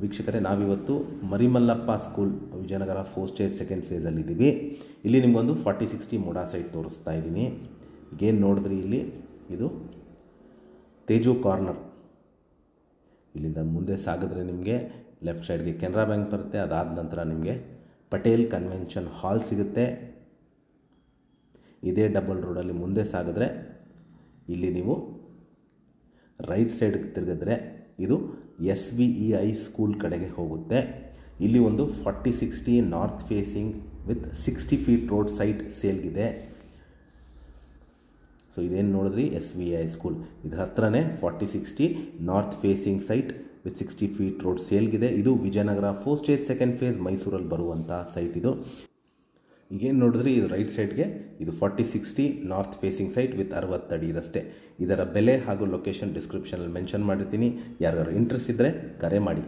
ವೀಕ್ಷಕರೇ, ನಾವಿವತ್ತು Marimallappa school Vijayanagara 4th stage 2nd ಫೇಸಲ್ಲಿದ್ದೀವಿ. ಇಲ್ಲಿ ನಿಮಗೊಂದು 40-60 ಮೋಡಾ ಸೈಟ್ ತೋರಿಸ್ತಾ ಇದ್ದೀನಿ. ಈಗೇನು ನೋಡಿದ್ರಿ ಇಲ್ಲಿ, ಇದು ತೇಜು ಕಾರ್ನರ್. ಇಲ್ಲಿಂದ ಮುಂದೆ ಸಾಗಿದ್ರೆ ನಿಮಗೆ ಲೆಫ್ಟ್ ಸೈಡ್ಗೆ ಕೆನರಾ ಬ್ಯಾಂಕ್ ಬರುತ್ತೆ. ಅದಾದ ನಂತರ ನಿಮಗೆ ಪಟೇಲ್ ಕನ್ವೆನ್ಷನ್ ಹಾಲ್ ಸಿಗುತ್ತೆ. ಇದೇ ಡಬಲ್ ರೋಡಲ್ಲಿ ಮುಂದೆ ಸಾಗಿದ್ರೆ ಇಲ್ಲಿ ನೀವು ರೈಟ್ ಸೈಡ್ಗೆ ತಿರುಗಿದ್ರೆ ಇದು SVEI ಸ್ಕೂಲ್ ಕಡೆಗೆ ಹೋಗುತ್ತೆ. ಇಲ್ಲಿ ಒಂದು 40-60 north facing with 60 feet road site ಸೇಲ್ಗಿದೆ. ಸೊ ಇದೇನು ನೋಡಿದ್ರಿ, SVEI ಸ್ಕೂಲ್, ಇದರ ಹತ್ರನೇ 40-60 north facing site with 60 feet road ಸೇಲ್ಗಿದೆ. ಇದು Vijayanagar 4th stage 2nd face ಮೈಸೂರಲ್ಲಿ ಬರುವಂಥ ಸೈಟ್. ಇದು ಈಗೇನು ನೋಡಿದ್ರಿ, ಇದು ರೈಟ್ ಸೈಡ್ಗೆ ಇದು 40-60 ನಾರ್ತ್ ಫೇಸಿಂಗ್ ಸೈಟ್ ವಿತ್ 60 ಅಡಿ ರಸ್ತೆ. ಇದರ ಬೆಲೆ ಹಾಗೂ ಲೊಕೇಶನ್ ಡಿಸ್ಕ್ರಿಪ್ಷನಲ್ಲಿ ಮೆನ್ಷನ್ ಮಾಡಿರ್ತೀನಿ. ಯಾರಿಗಾರು ಇಂಟ್ರೆಸ್ಟ್ ಇದ್ದರೆ ಕರೆ ಮಾಡಿ.